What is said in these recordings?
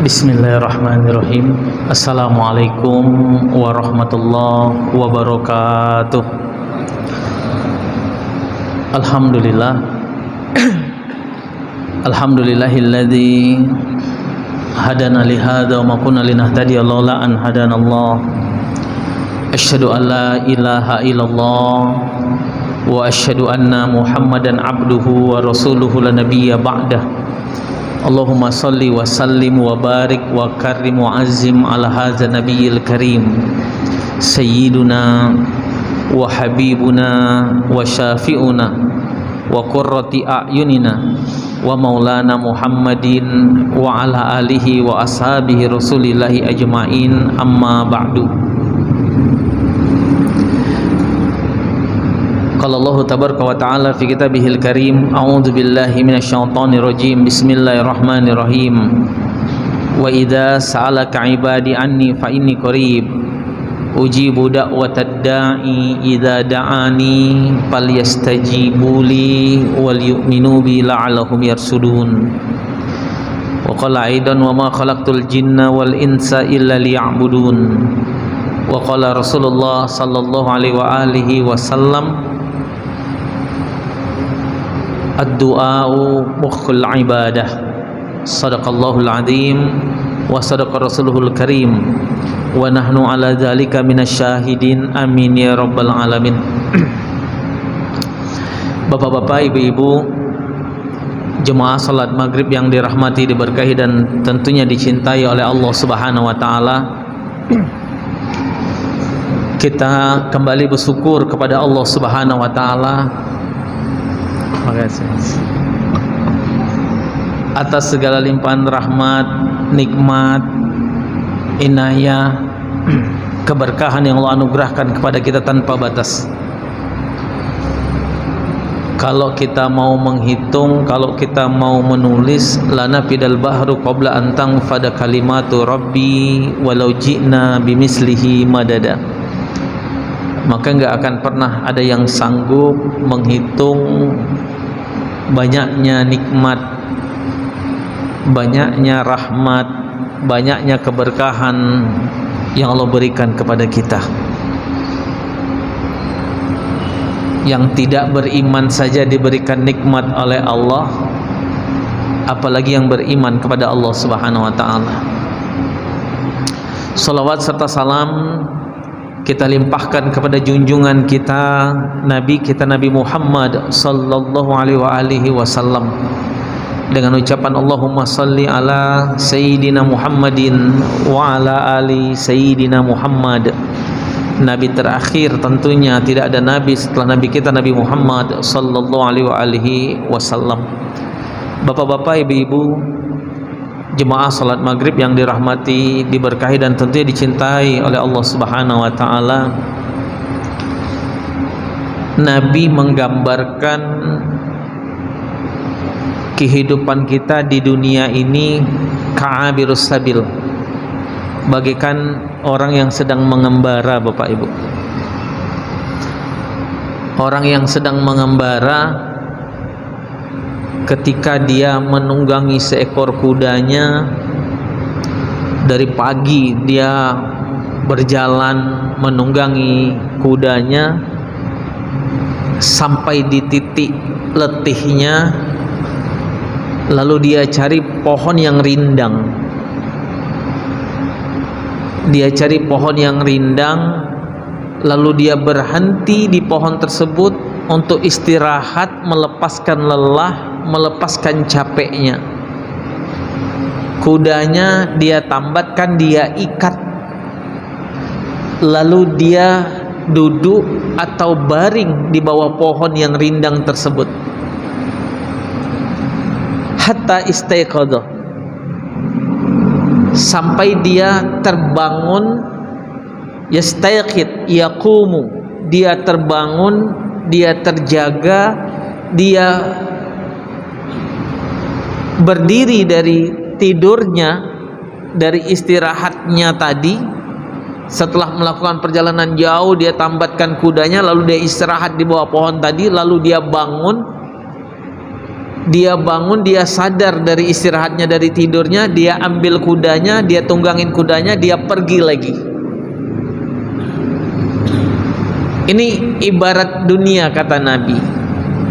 Bismillahirrahmanirrahim. Assalamualaikum warahmatullahi wabarakatuh. Alhamdulillah. Alhamdulillahilladzi hadana li hadza wa ma kunna linahtadiya laula an hadanallah. Asyhadu an la ilaha illallah wa asyhadu anna Muhammadan abduhu wa rasuluhu la nabiyya ba'dah. Allahumma salli wa sallim wa barik wa karrim wa azim ala hadza nabiyil karim sayyiduna wa habibuna wa syafi'una wa qurrati a'yunina wa maulana Muhammadin wa ala alihi wa ashabihi rasulillahi ajma'in, amma ba'du. Qala Allah tabaraka wa ta'ala fi kitabihil karim, a'udzu billahi minasyaitonir rajim, bismillahirrahmanirrahim. Wa idza sa'alaka 'ibadi anni fa inni qarib ujibu da'watad da'i idza da'ani falyastajibu li wal yu'minu bi la'allahum yarsudun. Wa qala aidan wa ma khalaqtul jinna wal insa illa liya'budun. Wa qala Rasulullah sallallahu alaihi wa alihi wasallam, ad-du'a'u mukhul ibadah. Sadaqallahul azim wa sadaqa rasuluhul karim wa nahnu ala dzalika minasyahidin, amin ya rabbal alamin. Bapak-bapak, ibu-ibu, jemaah salat maghrib yang dirahmati, diberkahi dan tentunya dicintai oleh Allah Subhanahu wa taala. Kita kembali bersyukur kepada Allah Subhanahu wa taala atas segala limpahan rahmat, nikmat, inayah, keberkahan yang Allah anugerahkan kepada kita tanpa batas. Kalau kita mau menghitung, kalau kita mau menulis, lana fidal bahru qabla an tanfada kalimatu rabbi walau ji'na bimislihi madada. Maka enggak akan pernah ada yang sanggup menghitung banyaknya nikmat, banyaknya rahmat, banyaknya keberkahan yang Allah berikan kepada kita. Yang tidak beriman saja diberikan nikmat oleh Allah, apalagi yang beriman kepada Allah Subhanahu wa taala. Salawat serta salam kita limpahkan kepada junjungan kita, Nabi kita Nabi Muhammad sallallahu alaihi wasallam dengan ucapan Allahumma salli ala sayyidina Muhammadin wa ala ali sayyidina Muhammad. Nabi terakhir tentunya tidak ada nabi setelah nabi kita Nabi Muhammad sallallahu alaihi wasallam. Bapak-bapak, ibu-ibu, jemaah salat maghrib yang dirahmati, diberkahi dan tentunya dicintai oleh Allah Subhanahu wa taala. Nabi menggambarkan kehidupan kita di dunia ini ka'abirus sabil, bagaikan orang yang sedang mengembara. Bapak Ibu, orang yang sedang mengembara ketika dia menunggangi seekor kudanya, dari pagi dia berjalan menunggangi kudanya sampai di titik letihnya, lalu dia cari pohon yang rindang. Dia cari pohon yang rindang, lalu dia berhenti di pohon tersebut untuk istirahat, melepaskan lelah, melepaskan capeknya. Kudanya dia tambatkan, dia ikat, lalu dia duduk atau baring di bawah pohon yang rindang tersebut hatta istaiqadha, sampai dia terbangun. Yastaiqid yaqumu, dia terbangun, dia terjaga, dia berdiri dari tidurnya, dari istirahatnya tadi. Setelah melakukan perjalanan jauh, dia tambatkan kudanya, lalu dia istirahat di bawah pohon tadi, lalu dia bangun, Dia bangun, dia sadar dari istirahatnya, dari tidurnya, dia ambil kudanya, dia tunggangin kudanya, dia pergi lagi. Ini ibarat dunia, kata Nabi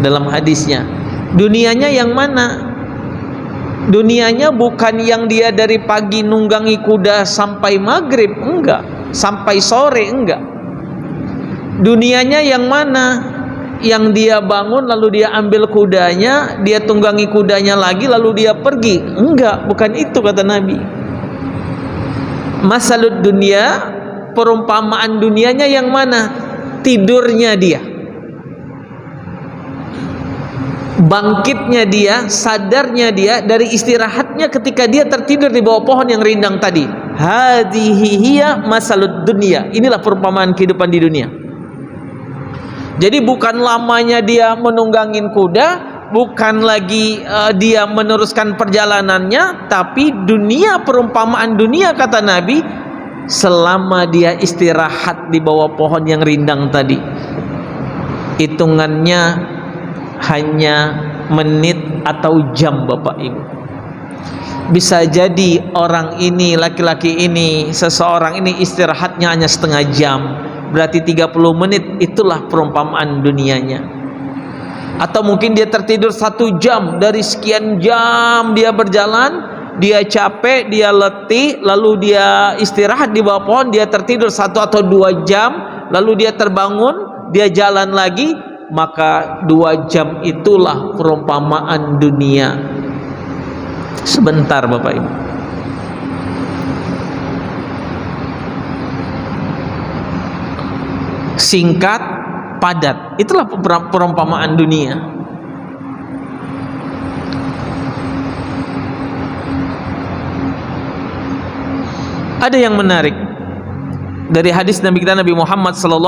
dalam hadisnya. Dunianya yang mana? Dunianya bukan yang dia dari pagi nunggangi kuda sampai maghrib, enggak. Sampai sore, enggak. Dunianya yang mana? Yang dia bangun lalu dia ambil kudanya, dia tunggangi kudanya lagi lalu dia pergi. Enggak, bukan itu kata Nabi. Masalud dunia, perumpamaan dunianya yang mana? Tidurnya dia, bangkitnya dia, sadarnya dia, dari istirahatnya ketika dia tertidur di bawah pohon yang rindang tadi. Hadhihi hiya masalud dunia. Inilah perumpamaan kehidupan di dunia. Jadi bukan lamanya dia menunggangin kuda, bukan lagi dia meneruskan perjalanannya, tapi dunia, perumpamaan dunia kata Nabi, selama dia istirahat di bawah pohon yang rindang tadi, hitungannya hanya menit atau jam, Bapak Ibu. Bisa jadi orang ini, laki-laki ini, seseorang ini istirahatnya hanya setengah jam, berarti 30 menit, itulah perumpamaan dunianya. Atau mungkin dia tertidur 1 jam, dari sekian jam dia berjalan, dia capek, dia letih, lalu dia istirahat di bawah pohon, dia tertidur 1 atau 2 jam, lalu dia terbangun, dia jalan lagi, maka 2 jam itulah perumpamaan dunia. Sebentar Bapak Ibu. Singkat, padat, itulah perumpamaan dunia. Ada yang menarik dari hadis Nabi kita, Nabi Muhammad SAW.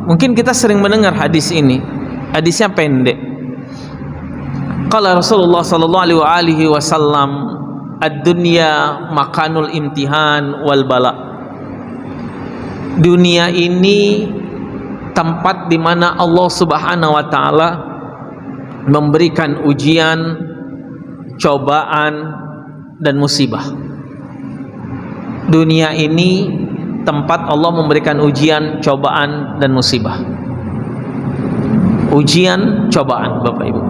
Mungkin kita sering mendengar hadis ini. Hadisnya pendek. Qala Rasulullah SAW, ad-dunya makanul imtihan wal bala. Dunia ini tempat di mana Allah Subhanahu wa taala memberikan ujian, cobaan dan musibah. Dunia ini tempat Allah memberikan ujian, cobaan dan musibah. Ujian, cobaan, Bapak Ibu.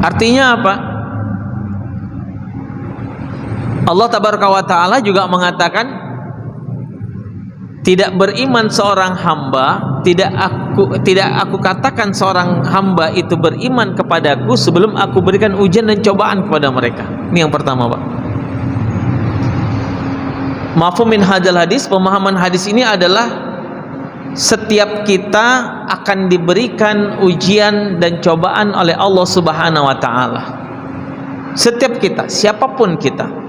Artinya apa? Allah Tabaraka wa Ta'ala juga mengatakan, tidak beriman seorang hamba, tidak aku katakan seorang hamba itu beriman kepadaku sebelum aku berikan ujian dan cobaan kepada mereka. Ini yang pertama, Pak. Mafhum min hadzal hadis, pemahaman hadis ini adalah setiap kita akan diberikan ujian dan cobaan oleh Allah Subhanahu wa taala. Setiap kita, siapapun kita.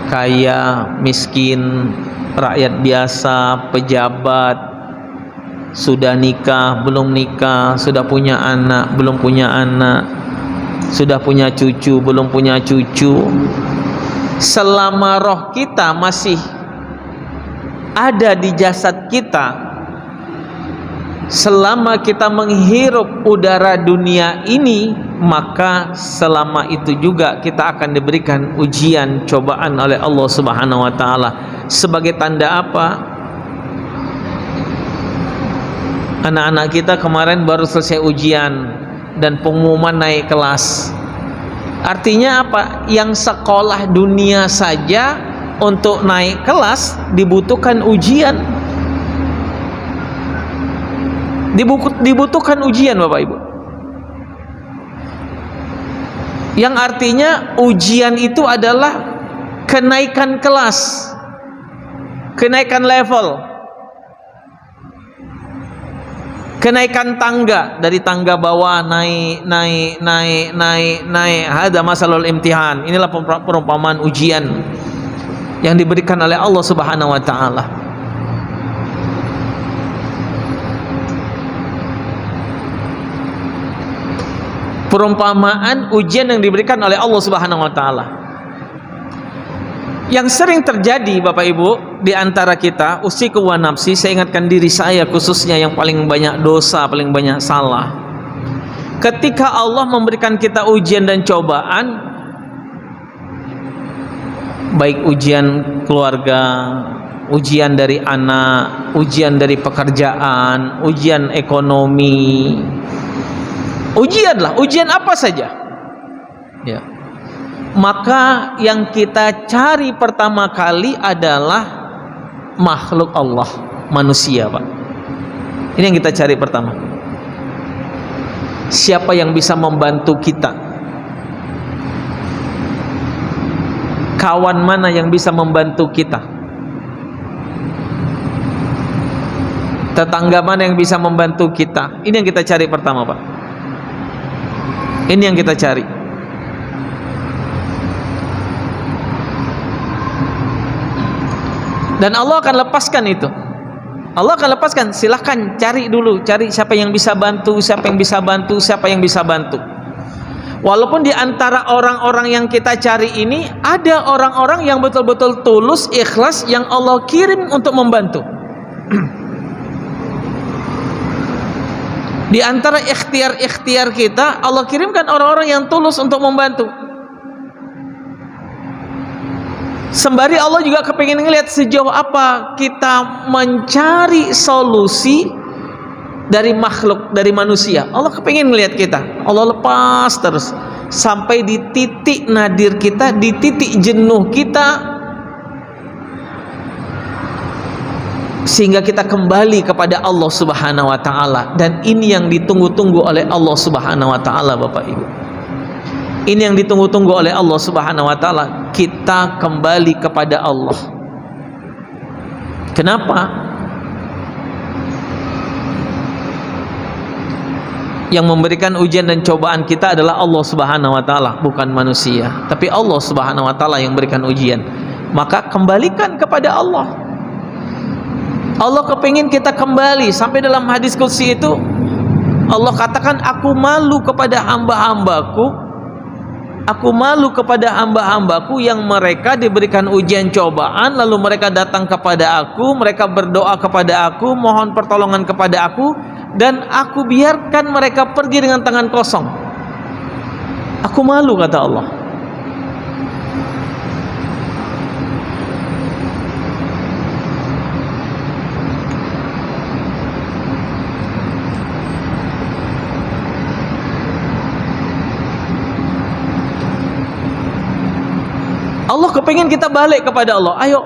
Kaya, miskin, rakyat biasa, pejabat, sudah nikah, belum nikah, sudah punya anak, belum punya anak, sudah punya cucu, belum punya cucu. Selama roh kita masih ada di jasad kita, selama kita menghirup udara dunia ini, maka selama itu juga kita akan diberikan ujian, cobaan oleh Allah Subhanahu wa taala. Sebagai tanda apa? Anak-anak kita kemarin baru selesai ujian dan pengumuman naik kelas. Artinya apa? Yang sekolah dunia saja untuk naik kelas dibutuhkan ujian. Dibutuhkan ujian, Bapak Ibu. Yang artinya ujian itu adalah kenaikan kelas, kenaikan level, kenaikan tangga, dari tangga bawah naik. Hada masalul imtihan. Inilah perumpamaan ujian yang diberikan oleh Allah Subhanahu wa taala. Perumpamaan ujian yang diberikan oleh Allah Subhanahu wa taala. Yang sering terjadi Bapak Ibu di antara kita, usiku wa nafsi, saya ingatkan diri saya khususnya yang paling banyak dosa, paling banyak salah. Ketika Allah memberikan kita ujian dan cobaan, baik ujian keluarga, ujian dari anak, ujian dari pekerjaan, ujian ekonomi, ujian apa saja, ya, maka yang kita cari pertama kali adalah makhluk Allah, manusia, Pak. Ini yang kita cari pertama. Siapa yang bisa membantu kita? Kawan mana yang bisa membantu kita? Tetangga mana yang bisa membantu kita? Ini yang kita cari pertama, Pak. Ini yang kita cari. Dan Allah akan lepaskan itu. Allah akan lepaskan. Silahkan cari dulu, cari siapa yang bisa bantu, siapa yang bisa bantu, siapa yang bisa bantu. Walaupun di antara orang-orang yang kita cari ini ada orang-orang yang betul-betul tulus, ikhlas, yang Allah kirim untuk membantu. Di antara ikhtiar-ikhtiar kita, Allah kirimkan orang-orang yang tulus untuk membantu. Sembari Allah juga kepingin ngelihat sejauh apa kita mencari solusi dari makhluk, dari manusia. Allah kepingin ngelihat kita. Allah lepas terus sampai di titik nadir kita, di titik jenuh kita, sehingga kita kembali kepada Allah Subhanahu wa taala. Dan ini yang ditunggu-tunggu oleh Allah Subhanahu wa taala, Bapak Ibu. Ini yang ditunggu-tunggu oleh Allah Subhanahu wa taala, kita kembali kepada Allah. Kenapa? Yang memberikan ujian dan cobaan kita adalah Allah Subhanahu wa taala, bukan manusia. Tapi Allah Subhanahu wa taala yang memberikan ujian. Maka kembalikan kepada Allah. Allah kepingin kita kembali. Sampai dalam hadis qudsi itu Allah katakan, aku malu kepada hamba-hambaku, aku malu kepada hamba-hambaku yang mereka diberikan ujian cobaan, lalu mereka datang kepada aku, mereka berdoa kepada aku, mohon pertolongan kepada aku, dan aku biarkan mereka pergi dengan tangan kosong. Aku malu, kata Allah. Allah kepingin kita balik kepada Allah. Ayo,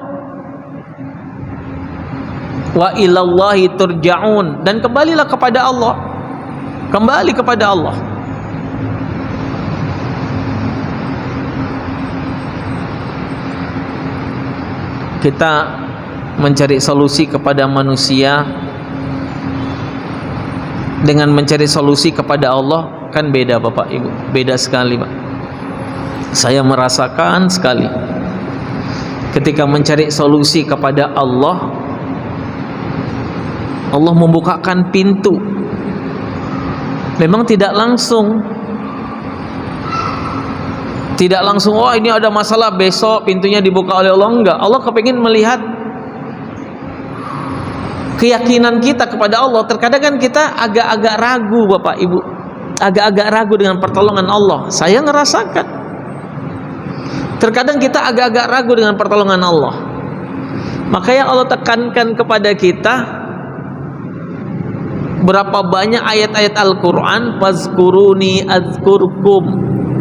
wa ilallahi turja'un, dan kembalilah kepada Allah. Kembali kepada Allah. Kita mencari solusi kepada manusia dengan mencari solusi kepada Allah kan beda, Bapak Ibu. Beda sekali, Pak. Saya merasakan sekali ketika mencari solusi kepada Allah, Allah membukakan pintu. Memang tidak langsung, oh ini ada masalah besok pintunya dibuka oleh Allah. Enggak. Allah kepingin melihat keyakinan kita kepada Allah. Terkadang kan kita agak-agak ragu, Bapak Ibu, agak-agak ragu dengan pertolongan Allah. Saya ngerasakan terkadang kita agak-agak ragu dengan pertolongan Allah. Makanya Allah tekankan kepada kita berapa banyak ayat-ayat Al-Quran, fazkuruni azkurkum,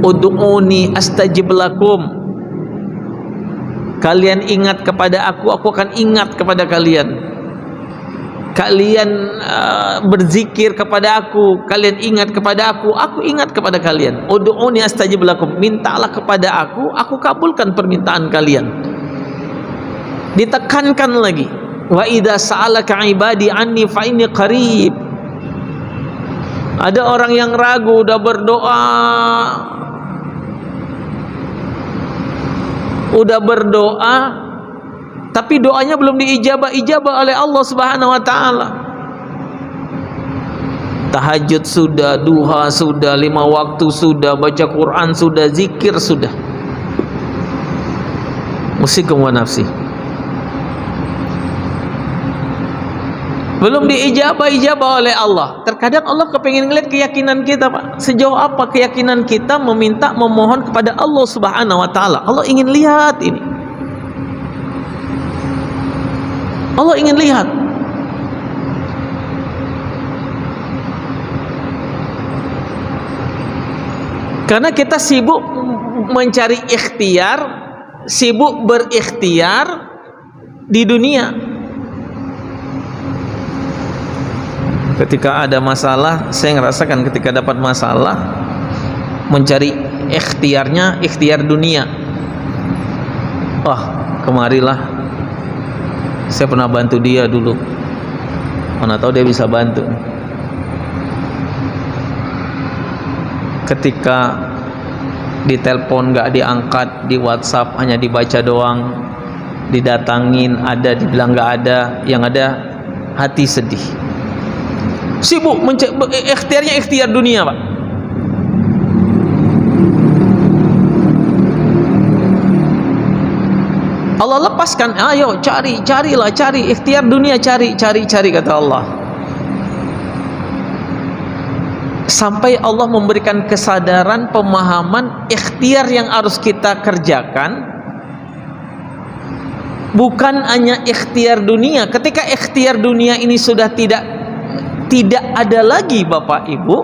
ud'uni astajib lakum. Kalian ingat kepada aku akan ingat kepada kalian. Kalian berzikir kepada aku, kalian ingat kepada aku ingat kepada kalian. Ud'uni astajib lakum, mintalah kepada aku kabulkan permintaan kalian. Ditekankan lagi, wa idza sa'alaka ibadi anni fa inni qarib. Ada orang yang ragu, udah berdoa, tapi doanya belum diijabah oleh Allah Subhanahu wa taala. Tahajud sudah, duha sudah, 5 waktu sudah, baca Quran sudah, zikir sudah. usikum wa nafsi. Belum diijabah oleh Allah. Terkadang Allah kepingin ngeliat keyakinan kita, Pak. Sejauh apa keyakinan kita meminta, memohon kepada Allah Subhanahu wa taala. Allah ingin lihat ini. Allah ingin lihat. Karena kita sibuk mencari ikhtiar, sibuk berikhtiar di dunia. Ketika ada masalah, saya ngerasakan ketika dapat masalah, mencari ikhtiarnya, ikhtiar dunia. Wah, kemarilah, saya pernah bantu dia dulu, mana tahu dia bisa bantu. Ketika ditelepon gak diangkat, di WhatsApp hanya dibaca doang, didatangin ada, dibilang gak ada, yang ada hati sedih. Sibuk ikhtiarnya ikhtiar dunia, Pak. Allah lepaskan, ayo carilah ikhtiar dunia, cari kata Allah. Sampai Allah memberikan kesadaran, pemahaman, ikhtiar yang harus kita kerjakan bukan hanya ikhtiar dunia. Ketika ikhtiar dunia ini sudah tidak ada lagi, Bapak Ibu,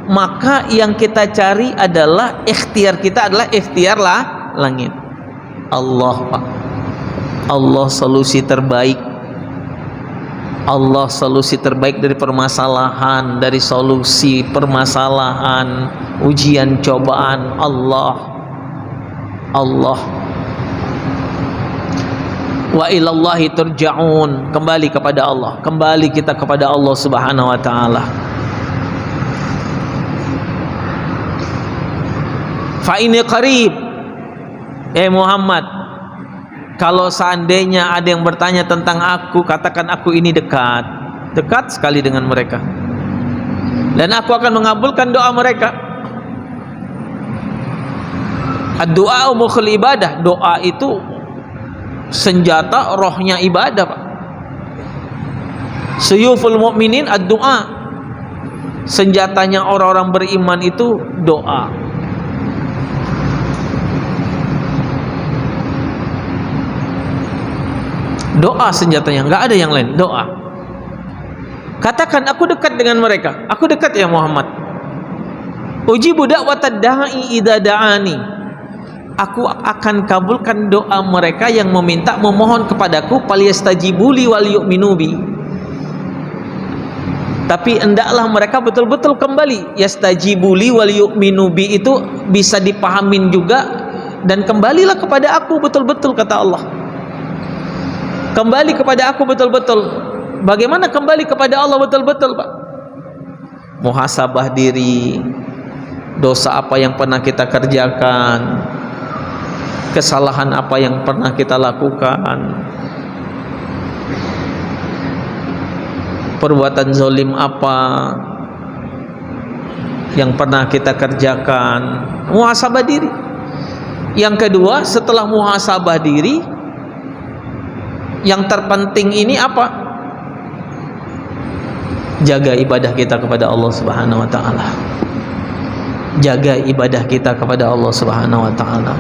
maka yang kita cari adalah ikhtiar kita adalah ikhtiar langit. Allah, Pak. Allah solusi terbaik. Allah solusi terbaik dari permasalahan, dari solusi permasalahan, ujian, cobaan. Allah. Wa ilallahi turja'un, kembali kepada Allah, kembali kita kepada Allah Subhanahu wa taala. Fa ini qarib, Muhammad, kalau seandainya ada yang bertanya tentang aku, katakan aku ini dekat sekali dengan mereka, dan aku akan mengabulkan doa mereka. Ad-du'a mukhul ibadah, doa itu senjata rohnya ibadah, Pak. Suyuful mu'minin ad-du'a, senjatanya orang-orang beriman itu doa. Doa senjatanya, nggak ada yang lain, doa. Katakan aku dekat dengan mereka, aku dekat ya Muhammad. Ujibu da'watad da'i idza da'ani, aku akan kabulkan doa mereka yang meminta, memohon kepadaku. Falyastajibuli wal yu'minu bi, tapi hendaklah mereka betul-betul kembali. Yastajibuli wal yu'minu bi itu bisa dipahamin juga, dan kembalilah kepada aku betul-betul, kata Allah. Kembali kepada aku betul-betul. Bagaimana kembali kepada Allah betul-betul, Pak? Muhasabah diri, dosa apa yang pernah kita kerjakan, kesalahan apa yang pernah kita lakukan, perbuatan zalim apa yang pernah kita kerjakan. Muhasabah diri. Yang kedua, setelah muhasabah diri, yang terpenting ini apa? Jaga ibadah kita kepada Allah Subhanahu wa taala. Jaga ibadah kita kepada Allah Subhanahu wa taala.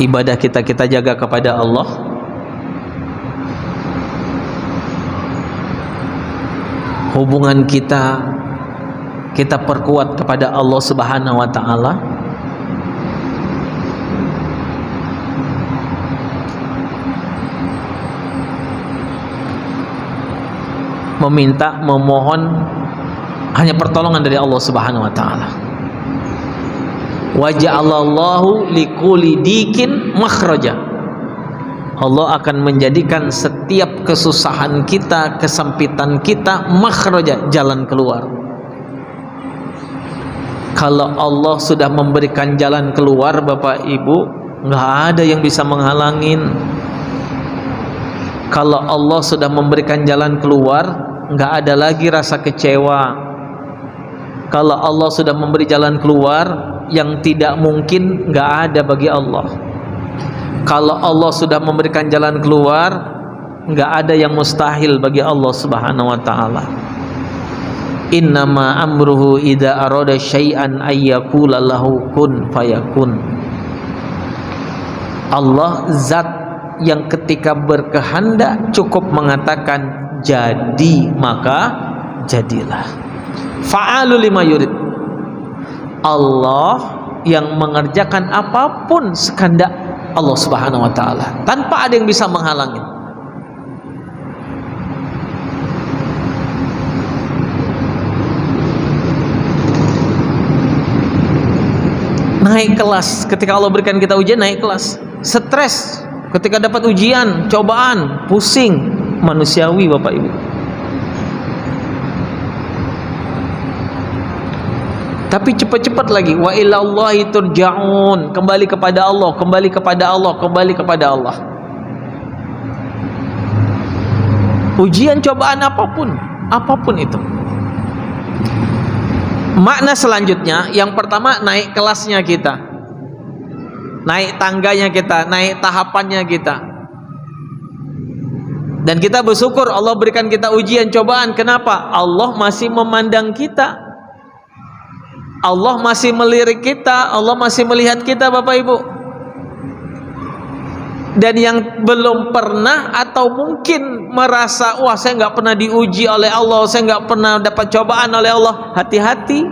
Ibadah kita jaga kepada Allah. Hubungan kita perkuat kepada Allah Subhanahu wa taala. Meminta, memohon hanya pertolongan dari Allah Subhanahu wa taala. Wa ja'alallahu likulli dikin makhraja. Allah akan menjadikan setiap kesusahan kita, kesempitan kita, makhraja, jalan keluar. Kalau Allah sudah memberikan jalan keluar, Bapak Ibu, nggak ada yang bisa menghalangin. Kalau Allah sudah memberikan jalan keluar, nggak ada lagi rasa kecewa. Kalau Allah sudah memberi jalan keluar, yang tidak mungkin nggak ada bagi Allah. Kalau Allah sudah memberikan jalan keluar, nggak ada yang mustahil bagi Allah Subhanahu wa ta'ala. Innama amruhu idza arada syai'an ayyakula lahu kun fayakun. Allah zat yang ketika berkehendak cukup mengatakan jadi, maka jadilah. Fa'alu lima yurid. Allah yang mengerjakan apapun sekehendak Allah Subhanahu wa ta'ala, tanpa ada yang bisa menghalangi. Naik kelas ketika Allah berikan kita ujian, naik kelas. Stres ketika dapat ujian, cobaan, pusing, manusiawi Bapak Ibu. Tapi cepat-cepat lagi, wa ilallahi turja'un, kembali kepada Allah, kembali kepada Allah, kembali kepada Allah. Ujian, cobaan apapun itu. Makna selanjutnya, yang pertama naik kelasnya kita, naik tangganya kita, naik tahapannya kita. Dan kita bersyukur Allah berikan kita ujian, cobaan. Kenapa? Allah masih memandang kita, Allah masih melirik kita, Allah masih melihat kita Bapak Ibu. Dan yang belum pernah atau mungkin merasa, wah saya nggak pernah diuji oleh Allah, saya nggak pernah dapat cobaan oleh Allah, hati-hati.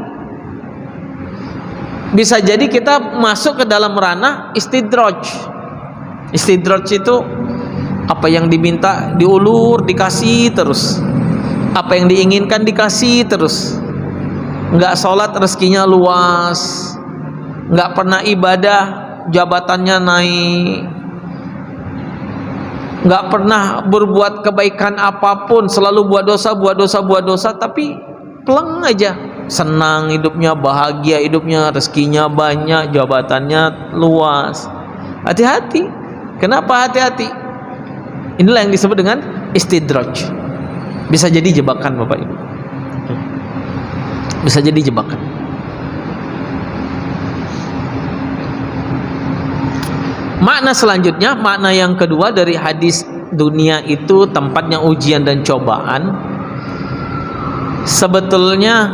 Bisa jadi kita masuk ke dalam ranah istidraj. Istidraj itu apa yang diminta diulur, dikasih terus. Apa yang diinginkan dikasih terus. Nggak sholat rezekinya luas, nggak pernah ibadah jabatannya naik, nggak pernah berbuat kebaikan apapun, selalu buat dosa, tapi pleng aja, senang hidupnya, bahagia hidupnya, rezekinya banyak, jabatannya luas. Hati-hati. Kenapa hati-hati? Inilah yang disebut dengan istidraj. Bisa jadi jebakan Bapak Ibu, bisa jadi jebakan. Makna selanjutnya, makna yang kedua dari hadis, dunia itu tempatnya ujian dan cobaan. Sebetulnya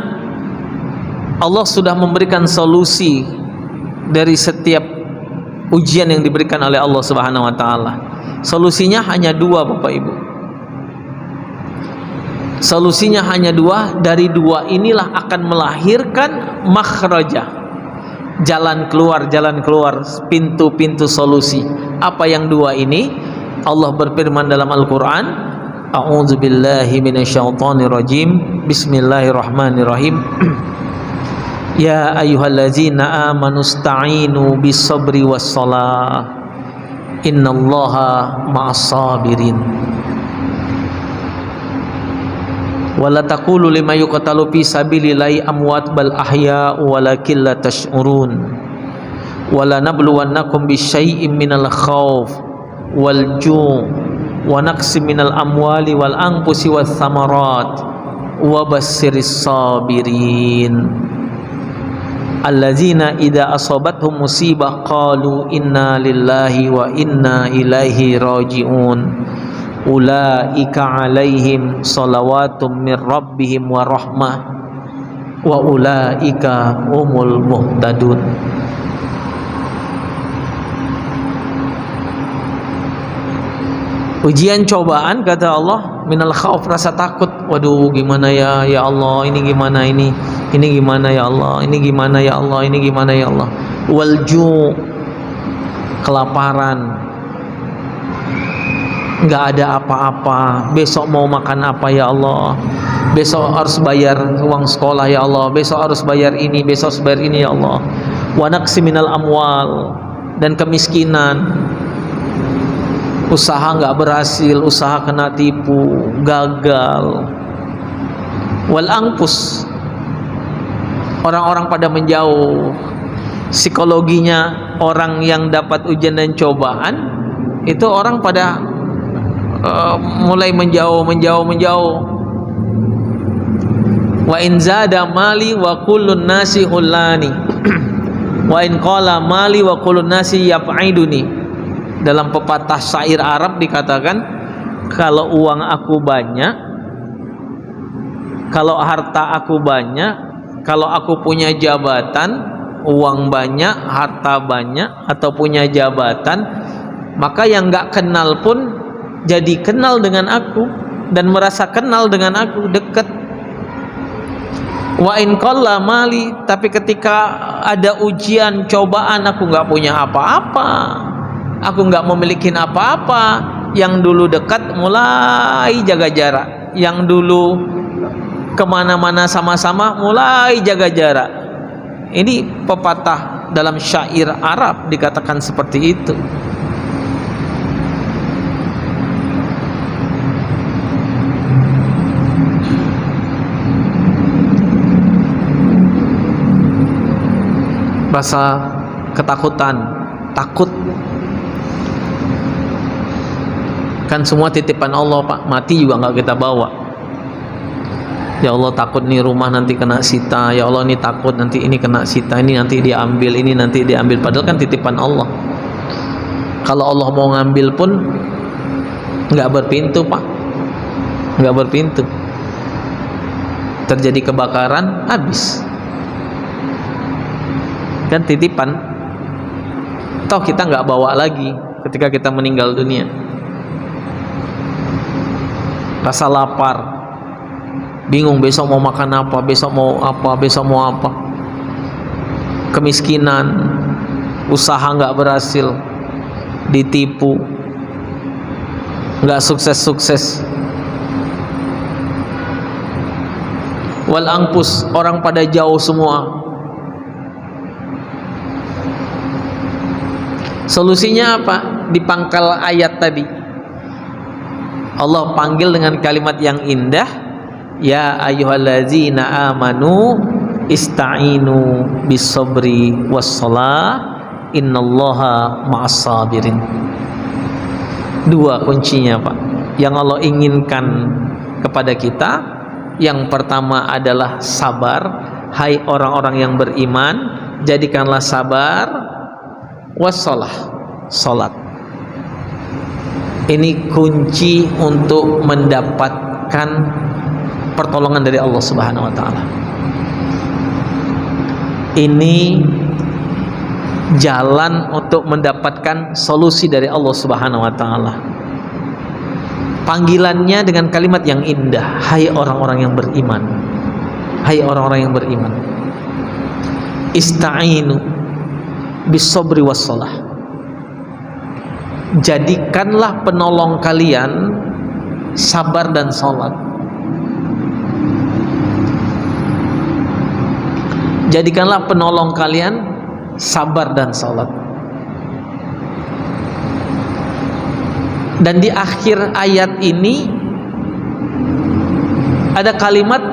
Allah sudah memberikan solusi dari setiap ujian yang diberikan oleh Allah Subhanahu wa ta'ala. Solusinya hanya dua Bapak Ibu. Solusinya hanya dua. Dari dua inilah akan melahirkan makhrajah, jalan keluar, pintu-pintu solusi. Apa yang dua ini? Allah berfirman dalam Al-Quran, a'udzubillahi minasyaitonirrajim, bismillahirrahmanirrahim. Ya ayyuhallazina amanu sta'inu bis-sabri was-salah, innallaha ma'as-sabirin. Wala taqulu lima yuqtalu fi sabilillahi amwat bal ahya'u walakin la tash'urun. Wala nabluwannakum bisyai'im minal khawf wal ju' wa naqsim minal amwali wal anfusi wath thamarat wa bassiris sabirin allazina idza asabathum musibah qalu inna lillahi wa inna ilaihi raji'un. Ulaika alaihim salawatum min rabbihim wa rahmah wa ulaika humul muhtadun. Ujian cobaan kata Allah, minal khauf, rasa takut. Waduh gimana ya Allah, ini gimana, ini gimana ya Allah, ini gimana ya Allah, ini gimana ya Allah. Wal ju', kelaparan, nggak ada apa-apa, besok mau makan apa ya Allah, besok harus bayar uang sekolah ya Allah, besok harus bayar ini, besok harus bayar ini ya Allah. Wa naqsi minal amwal, dan kemiskinan, usaha nggak berhasil, usaha kena tipu, gagal. Wal anfus, orang-orang pada menjauh. Psikologinya orang yang dapat ujian dan cobaan itu orang pada mulai menjauh. Wa in zada mali wa kullun nasi hullani. Wa in qala mali wa kullun nasi yaf'iduni. Dalam pepatah syair Arab dikatakan, kalau uang aku banyak, kalau harta aku banyak, kalau aku punya jabatan, uang banyak, harta banyak, atau punya jabatan, maka yang gak kenal pun jadi kenal dengan aku dan merasa kenal dengan aku, dekat. Wa in qalla mali, tapi ketika ada ujian, cobaan, aku nggak punya apa-apa, aku nggak memiliki apa-apa, yang dulu dekat mulai jaga jarak, yang dulu kemana-mana sama-sama mulai jaga jarak. Ini pepatah dalam syair Arab dikatakan seperti itu. Rasa ketakutan, takut, kan semua titipan Allah Pak. Mati juga nggak kita bawa. Ya Allah, takut nih rumah nanti kena sita, ya Allah nih takut nanti ini kena sita, ini nanti diambil, ini nanti diambil, padahal kan titipan Allah. Kalau Allah mau ngambil pun nggak berpintu Pak, nggak berpintu. Terjadi kebakaran, habis. Kan titipan, toh kita nggak bawa lagi ketika kita meninggal dunia. Rasa lapar, bingung besok mau makan apa, besok mau apa, besok mau apa. Kemiskinan, usaha nggak berhasil, ditipu, nggak sukses-sukses. Wal angpus, orang pada jauh semua. Solusinya apa? Di pangkal ayat tadi Allah panggil dengan kalimat yang indah, ya ayyuhallazina amanu ista'inu bis-sabri was-shalah innallaha ma'as-sabirin. Dua kuncinya Pak yang Allah inginkan kepada kita. Yang pertama adalah sabar. Hai orang-orang yang beriman, jadikanlah sabar. Wassalah, salat. Ini kunci untuk mendapatkan pertolongan dari Allah Subhanahu wa taala. Ini jalan untuk mendapatkan solusi dari Allah Subhanahu wa taala. Panggilannya dengan kalimat yang indah, hai orang-orang yang beriman. Hai orang-orang yang beriman. Ista'inu bis-sabri was-shalah. Jadikanlah penolong kalian sabar dan salat. Jadikanlah penolong kalian sabar dan salat. Dan di akhir ayat ini ada kalimat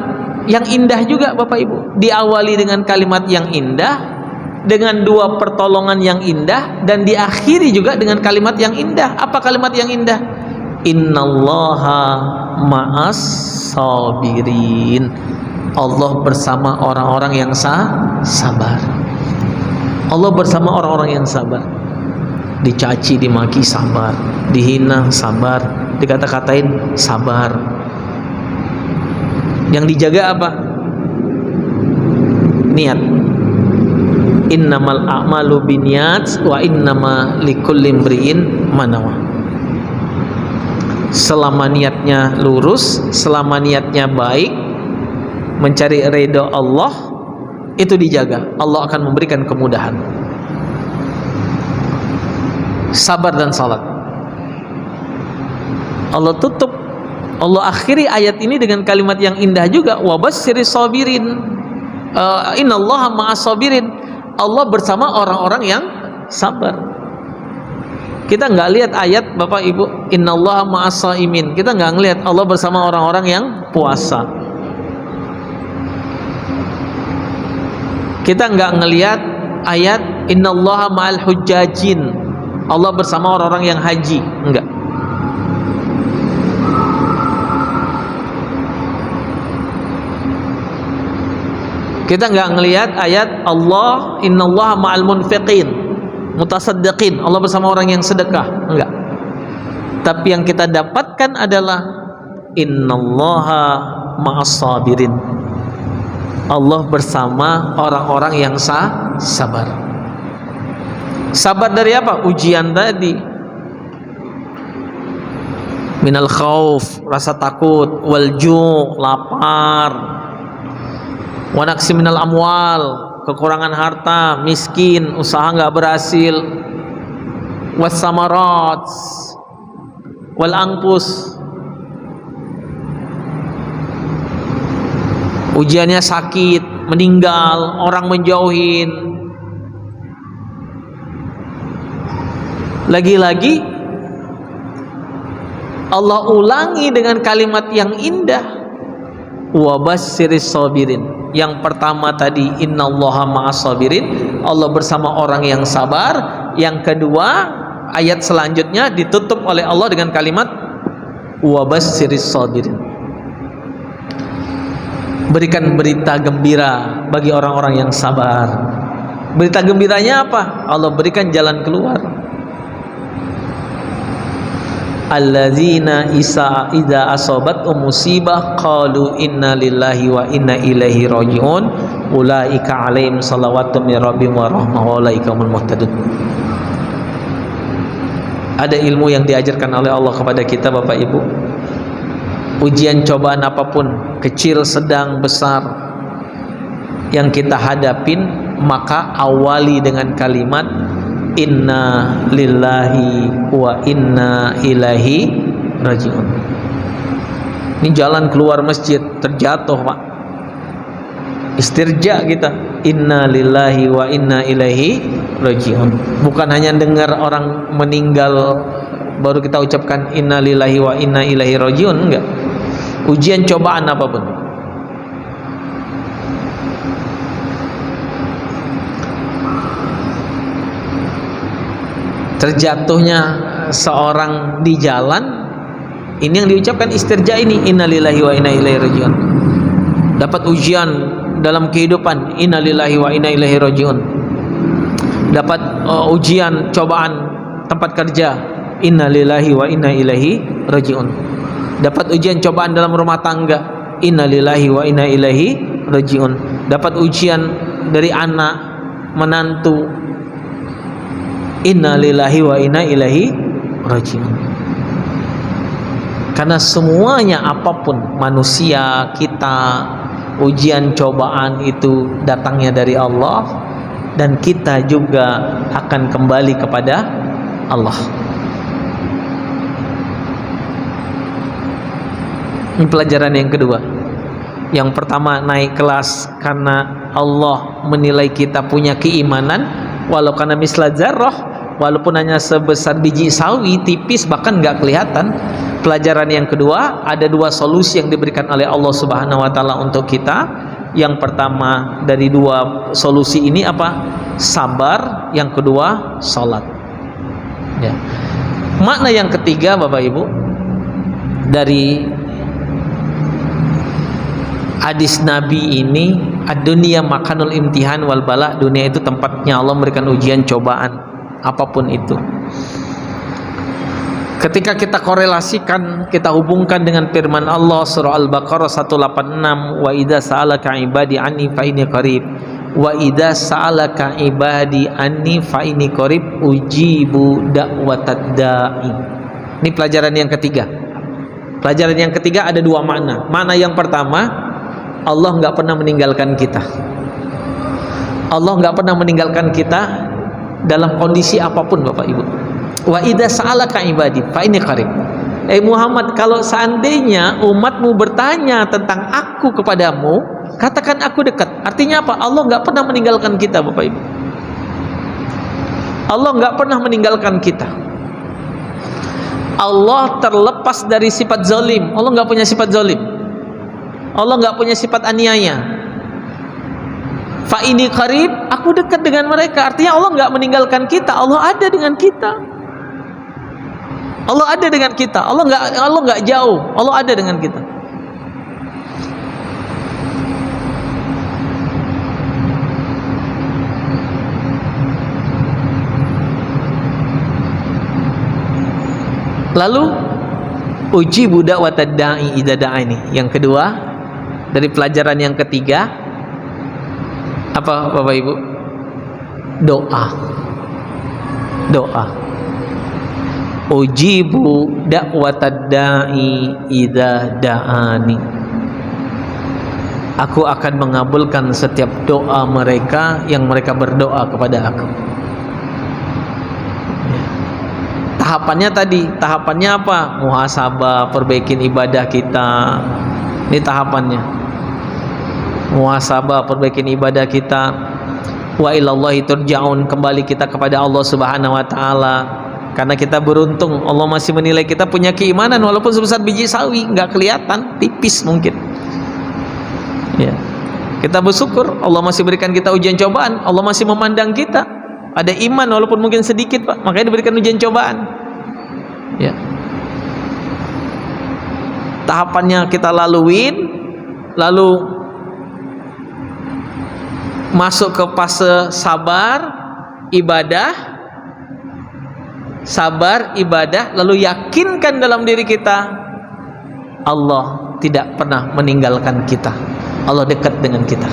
yang indah juga Bapak Ibu. Diawali dengan kalimat yang indah, dengan dua pertolongan yang indah, dan diakhiri juga dengan kalimat yang indah. Apa kalimat yang indah? Innallaha ma'as sabirin. Allah bersama orang-orang yang sabar. Allah bersama orang-orang yang sabar. Dicaci, dimaki, sabar. Dihina, sabar. Dikata-katain, sabar. Yang dijaga apa? Niat. Innamal a'malu binniyat wa innama likulli imri'in ma nawa. Selama niatnya lurus, selama niatnya baik, mencari ridha Allah, itu dijaga. Allah akan memberikan kemudahan. Sabar dan salat. Allah tutup, Allah akhiri ayat ini dengan kalimat yang indah juga, wa basyyiris sabirin. Innallaha ma'as sabirin. Allah bersama orang-orang yang sabar. Kita nggak lihat ayat Bapak Ibu, innallaha ma'as shaimin. Kita nggak ngelihat Allah bersama orang-orang yang puasa. Kita nggak ngelihat ayat innallaha ma'al hujjajin. Allah bersama orang-orang yang haji. Enggak. Kita nggak ngelihat ayat Allah, innallaha ma'al munfiqin, mutasaddiqin, Allah bersama orang yang sedekah, enggak. Tapi yang kita dapatkan adalah innallaha ma'as sabirin, Allah bersama orang-orang yang sabar. Sabar dari apa? Ujian tadi. Minal khauf, rasa takut, wal ju', lapar, wa naqsi minal amwal, kekurangan harta, miskin, usaha nggak berhasil, was samarat, wal anfus, ujiannya sakit, meninggal, orang menjauhin. Lagi-lagi Allah ulangi dengan kalimat yang indah, wa basyyiris sabirin. Yang pertama tadi innallaha ma'as sabirin, Allah bersama orang yang sabar. Yang kedua, ayat selanjutnya ditutup oleh Allah dengan kalimat wa basyyiris sabirin, berikan berita gembira bagi orang-orang yang sabar. Berita gembiranya apa? Allah berikan jalan keluar. Alladzina idza asabathum musibah qalu inna lillahi wa inna ilaihi rajiun ulaika alaihim salawatun min rabbihim wa rahmah wa ulaika humul muhtadun. Ada ilmu yang diajarkan oleh Allah kepada kita, Bapak Ibu. Ujian cobaan apapun, kecil, sedang, besar, yang kita hadapin, maka awali dengan kalimat inna lillahi wa inna ilaihi rajiun. Ini jalan keluar masjid terjatuh, Pak. Istirja kita, inna lillahi wa inna ilaihi rajiun. Bukan hanya dengar orang meninggal baru kita ucapkan inna lillahi wa inna ilaihi rajiun, enggak. Ujian cobaan apapun. Terjatuhnya seorang di jalan, ini yang diucapkan istirja, ini innalillahi wa inna ilaihi rajiun. Dapat ujian dalam kehidupan, innalillahi wa inna ilaihi rajiun. Dapat ujian cobaan tempat kerja, innalillahi wa inna ilaihi rajiun. Dapat ujian cobaan dalam rumah tangga, innalillahi wa inna ilaihi rajiun. Dapat ujian dari anak, menantu, inna lillahi wa inna ilaihi rajiun. Karena semuanya apapun, manusia, kita, ujian cobaan itu datangnya dari Allah, dan kita juga akan kembali kepada Allah. Ini pelajaran yang kedua. Yang pertama, naik kelas karena Allah menilai kita punya keimanan, walau karena misla zarrah, walaupun hanya sebesar biji sawi, tipis, bahkan nggak kelihatan. Pelajaran yang kedua, ada dua solusi yang diberikan oleh Allah Subhanahu wa Ta'ala untuk kita. Yang pertama dari dua solusi ini apa? Sabar. Yang kedua, salat. Ya. Makna yang ketiga, Bapak Ibu, dari hadis Nabi ini, ad-dunya makanul imtihan wal bala, dunia itu tempatnya Allah memberikan ujian cobaan apapun itu. Ketika kita korelasikan, kita hubungkan dengan firman Allah surah Al-Baqarah 186, wa idza sa'alaka ibadi anni fa inni qarib, wa idza sa'alaka ibadi anni fa inni qarib ujibu da'watad da'i. Ini pelajaran yang ketiga. Pelajaran yang ketiga ada dua makna. Makna yang pertama, Allah nggak pernah meninggalkan kita. Allah nggak pernah meninggalkan kita dalam kondisi apapun, Bapak Ibu. Wa idza sa'alaka ibadi fa inni qarib. Muhammad, kalau seandainya umatmu bertanya tentang aku kepadamu, katakan aku dekat. Artinya apa? Allah nggak pernah meninggalkan kita, Bapak Ibu. Allah nggak pernah meninggalkan kita. Allah terlepas dari sifat zalim. Allah nggak punya sifat zalim. Allah nggak punya sifat aniaya. Fa ini qarib, aku dekat dengan mereka. Artinya Allah nggak meninggalkan kita. Allah ada dengan kita. Allah ada dengan kita. Allah nggak jauh. Allah ada dengan kita. Lalu uji budak watadai idada ini. Yang kedua dari pelajaran yang ketiga apa Bapak Ibu? Doa. Doa. Ujibu da'watad da'i idza da'ani. Aku akan mengabulkan setiap doa mereka yang mereka berdoa kepada aku. Tahapannya tadi, tahapannya apa? Muhasabah, perbaikin ibadah kita. Ini tahapannya. Muhasabah, perbaikin ibadah kita. Wa ilallahi turja'un, kembali kita kepada Allah Subhanahu wa taala. Karena kita beruntung Allah masih menilai kita punya keimanan walaupun sebesar biji sawi, nggak kelihatan, tipis mungkin. Ya. Kita bersyukur Allah masih berikan kita ujian cobaan, Allah masih memandang kita. Ada iman walaupun mungkin sedikit, Pak, makanya diberikan ujian cobaan. Ya. Tahapannya kita laluin, lalu masuk ke fase sabar, ibadah, lalu yakinkan dalam diri kita Allah tidak pernah meninggalkan kita, Allah dekat dengan kita.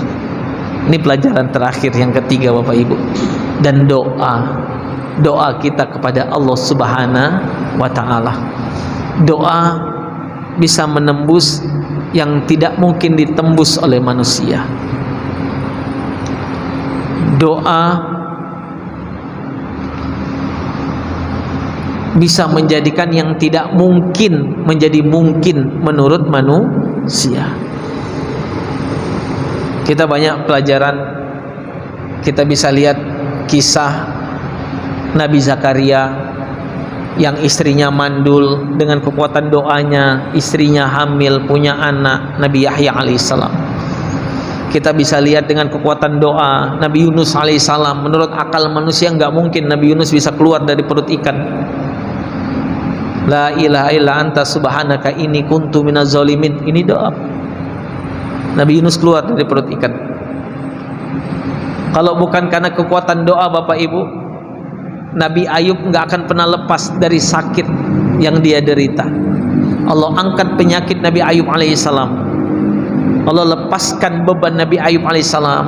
Ini pelajaran terakhir yang ketiga Bapak Ibu. Dan doa kita kepada Allah Subhanahu wa taala. Doa bisa menembus yang tidak mungkin ditembus oleh manusia. Doa bisa menjadikan yang tidak mungkin menjadi mungkin menurut manusia. Kita banyak pelajaran, kita bisa lihat kisah Nabi Zakaria yang istrinya mandul, dengan kekuatan doanya istrinya hamil punya anak, Nabi Yahya alaihissalam. Kita bisa lihat dengan kekuatan doa Nabi Yunus alaihissalam. Menurut akal manusia nggak mungkin Nabi Yunus bisa keluar dari perut ikan. La ilaha illa anta subhanaka inni kuntu minaz zalimin. Ini doa Nabi Yunus keluar dari perut ikan. Kalau bukan karena kekuatan doa Bapak Ibu, Nabi Ayub nggak akan pernah lepas dari sakit yang dia derita. Allah angkat penyakit Nabi Ayub alaihissalam. Allah lepaskan beban Nabi Ayub alaihissalam.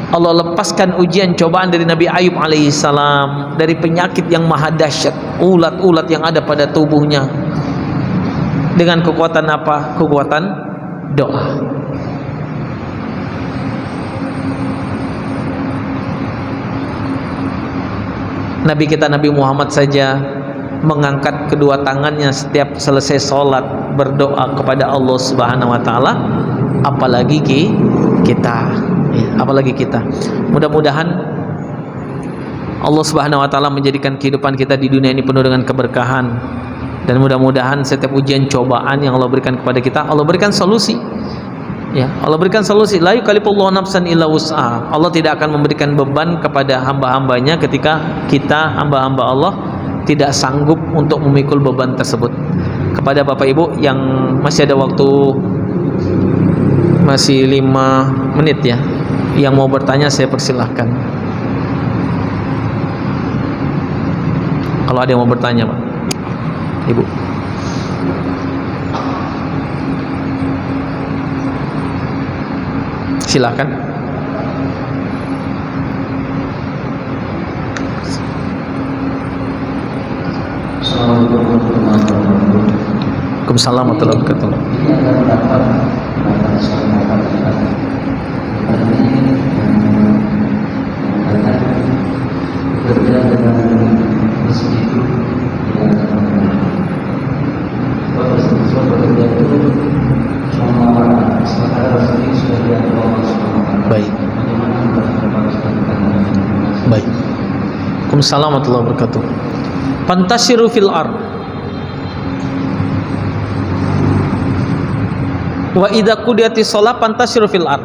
Allah lepaskan ujian cobaan dari Nabi Ayub alaihissalam, dari penyakit yang maha dahsyat, ulat-ulat yang ada pada tubuhnya. Dengan kekuatan apa? Kekuatan doa. Nabi kita Nabi Muhammad saja mengangkat kedua tangannya setiap selesai sholat berdoa kepada Allah Subhanahu wa taala, apalagi kita ya, apalagi kita. Mudah-mudahan Allah Subhanahu wa taala menjadikan kehidupan kita di dunia ini penuh dengan keberkahan, dan mudah-mudahan setiap ujian cobaan yang Allah berikan kepada kita, Allah berikan solusi. Ya, Allah berikan solusi. La yukallifullahu nafsan illa wus'aha. Allah tidak akan memberikan beban kepada hamba-hambanya ketika kita hamba-hamba Allah tidak sanggup untuk memikul beban tersebut. Kepada Bapak Ibu yang masih ada waktu, masih 5 menit ya, yang mau bertanya saya persilahkan. Kalau ada yang mau bertanya Pak Ibu, silakan. Waalaikumsalam warahmatullahi wabarakatuh. Baik. Baik. Waalaikumsalam warahmatullahi wabarakatuh. Fantasiru fil ard. Wa idza qudiyatis shalah fantasiru fil ard.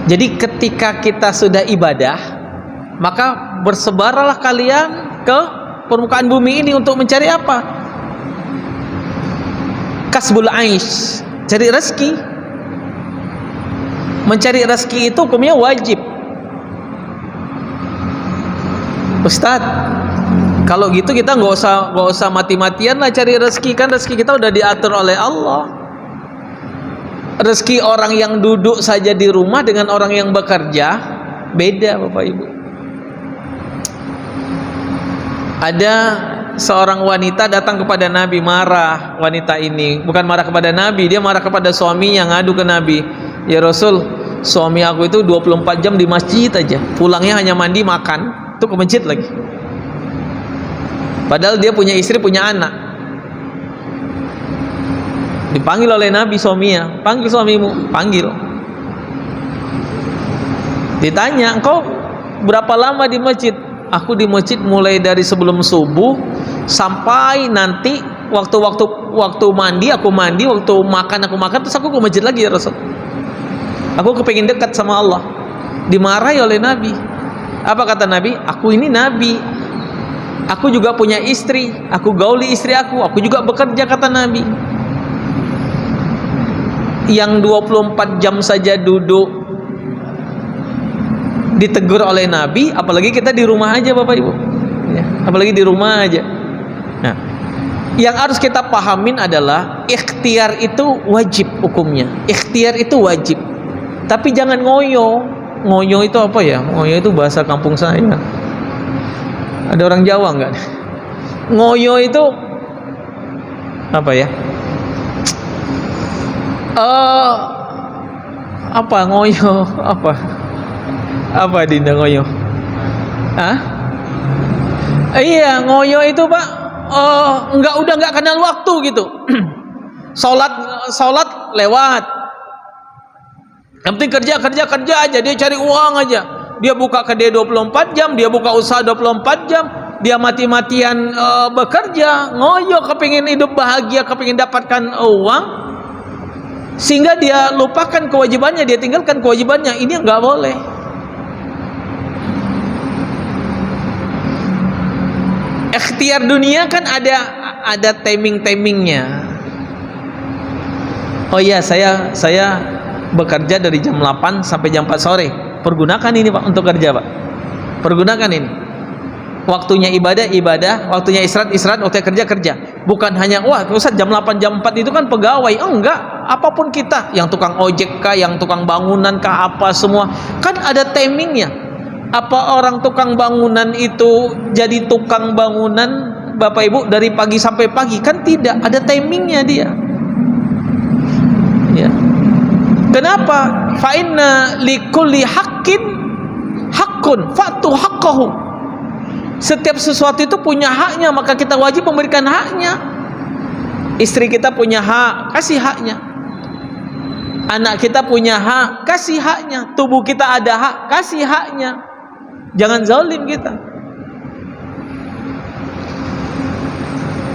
Jadi ketika kita sudah ibadah, maka bersebarlah kalian ke permukaan bumi ini untuk mencari apa? Kasbul aish, cari rezeki. Mencari rezeki itu hukumnya wajib. Ustaz, Kalau gitu kita nggak usah mati-matian lah cari rezeki, kan rezeki kita udah diatur oleh Allah. Rezeki orang yang duduk saja di rumah dengan orang yang bekerja beda, Bapak Ibu. Ada seorang wanita datang kepada Nabi, marah. Wanita ini bukan marah kepada Nabi, dia marah kepada suaminya, ngadu ke Nabi. Ya Rasul, suami aku itu 24 jam di masjid aja, pulangnya hanya mandi makan, tuh ke masjid lagi. Padahal dia punya istri, punya anak. Dipanggil oleh Nabi suaminya, panggil suamimu, panggil. Ditanya, engkau berapa lama di masjid? Aku di masjid mulai dari sebelum subuh sampai nanti waktu mandi aku mandi, waktu makan aku makan, terus aku ke masjid lagi ya Rasul. Aku kepengin dekat sama Allah. Dimarahi oleh Nabi. Apa kata Nabi? Aku ini Nabi. Aku juga punya istri, aku gauli istri aku juga bekerja, kata Nabi. Yang 24 jam saja duduk ditegur oleh Nabi, apalagi kita di rumah aja, Bapak Ibu ya, apalagi di rumah aja. Nah, yang harus kita pahamin adalah ikhtiar itu wajib hukumnya. Ikhtiar itu wajib, tapi jangan ngoyo. Ngoyo itu apa ya? Ngoyo itu bahasa kampung saya. Ada orang Jawa enggak? Ngoyo itu apa ya? Apa ngoyo? Apa Dinda ngoyo? Iya, ngoyo itu Pak, udah enggak kenal waktu gitu. Salat lewat. Yang penting kerja aja, dia cari uang aja. Dia buka kedai 24 jam, dia buka usaha 24 jam, dia mati-matian bekerja, ngoyo, kepingin hidup bahagia, kepingin dapatkan uang, sehingga dia lupakan kewajibannya, dia tinggalkan kewajibannya. Ini nggak boleh. Ikhtiar dunia kan ada timingnya. Oh iya, saya bekerja dari jam 8 sampai jam 4 sore. Pergunakan ini Pak untuk kerja Pak. Pergunakan ini. Waktunya ibadah, waktunya istirahat, waktunya kerja. Bukan hanya Ustaz jam 8 jam 4 itu kan pegawai. Enggak, apapun kita, yang tukang ojek kah, yang tukang bangunan kah, apa semua kan ada timingnya. Apa orang tukang bangunan itu jadi tukang bangunan Bapak Ibu dari pagi sampai pagi? Kan tidak, ada timingnya dia. Ya. Kenapa? Fa inna likulli haqqin haqqun fatu haqqahu. Setiap sesuatu itu punya haknya, maka kita wajib memberikan haknya. Istri kita punya hak, kasih haknya. Anak kita punya hak, kasih haknya. Tubuh kita ada hak, kasih haknya. Jangan zalim kita.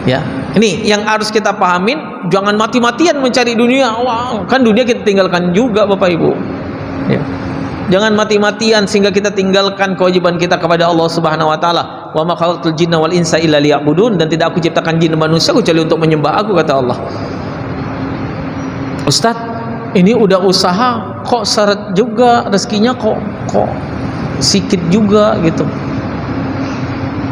Ya, ini yang harus kita pahamin. Jangan mati-matian mencari dunia. Wah, kan dunia kita tinggalkan juga Bapak Ibu. Ya. Jangan mati-matian sehingga kita tinggalkan kewajiban kita kepada Allah Subhanahu wa taala. Wa ma khalaqtul jinna wal insa illa liya'budun, dan tidak aku ciptakan jin dan manusia kecuali untuk menyembah aku, kata Allah. Ustaz, ini udah usaha kok seret juga rezekinya, kok sikit juga gitu.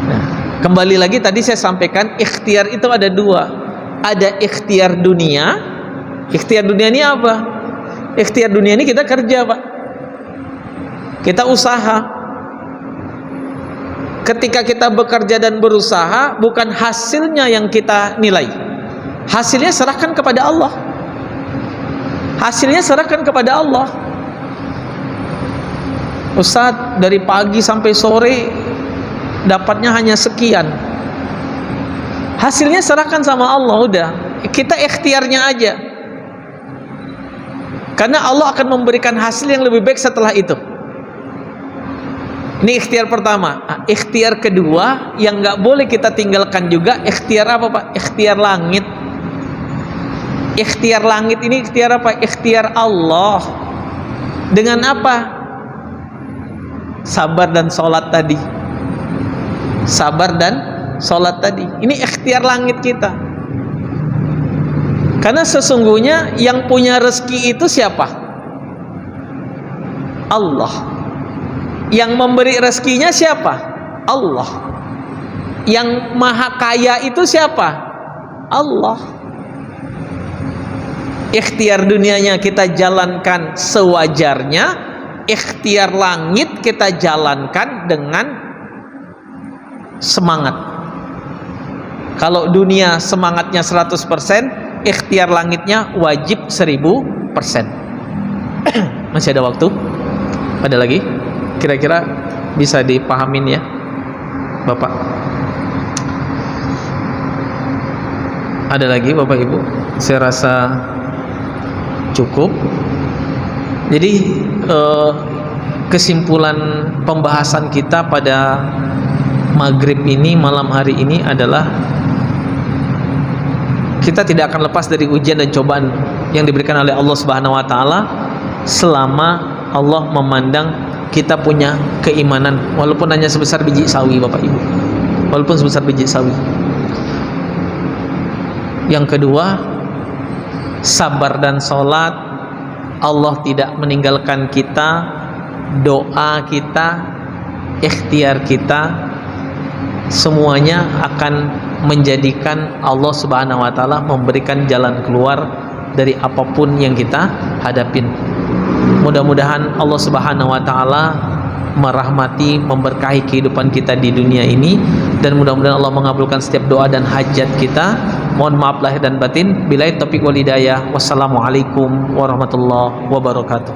Nah, kembali lagi tadi saya sampaikan ikhtiar itu ada dua. Ada ikhtiar dunia. Ikhtiar dunia ini apa? Ikhtiar dunia ini kita kerja Pak, kita usaha. Ketika kita bekerja dan berusaha, bukan hasilnya yang kita nilai. Hasilnya serahkan kepada Allah. Hasilnya serahkan kepada Allah. Ustaz, dari pagi sampai sore dapatnya hanya sekian. Hasilnya serahkan sama Allah, udah. Kita ikhtiarnya aja. Karena Allah akan memberikan hasil yang lebih baik setelah itu. Ini ikhtiar pertama. Ikhtiar kedua yang nggak boleh kita tinggalkan juga, ikhtiar apa Pak? Ikhtiar langit. Ikhtiar langit ini ikhtiar apa? Ikhtiar Allah. Dengan apa? Sabar dan sholat tadi. Sabar dan sholat tadi. Ini ikhtiar langit kita. Karena sesungguhnya yang punya rezeki itu siapa? Allah. Yang memberi rezekinya siapa? Allah. Yang maha kaya itu siapa? Allah. Ikhtiar dunianya kita jalankan sewajarnya, ikhtiar langit kita jalankan dengan semangat. Kalau dunia semangatnya 100%, ikhtiar langitnya wajib 1000%. Masih ada waktu? Ada lagi? Kira-kira bisa dipahamin ya Bapak? Ada lagi Bapak Ibu? Saya rasa cukup. Jadi kesimpulan pembahasan kita pada maghrib ini, malam hari ini adalah kita tidak akan lepas dari ujian dan cobaan yang diberikan oleh Allah Subhanahu wa taala selama Allah memandang kita punya keimanan, walaupun hanya sebesar biji sawi Bapak Ibu. Walaupun sebesar biji sawi. Yang kedua, sabar dan sholat. Allah tidak meninggalkan kita. Doa kita, ikhtiar kita, semuanya akan menjadikan Allah Subhanahu wa taala memberikan jalan keluar dari apapun yang kita hadapin. Mudah-mudahan Allah Subhanahu wa taala merahmati, memberkahi kehidupan kita di dunia ini, dan mudah-mudahan Allah mengabulkan setiap doa dan hajat kita. Mohon maaf lahir dan batin. Billahi taufiq wal hidayah. Wassalamualaikum warahmatullahi wabarakatuh.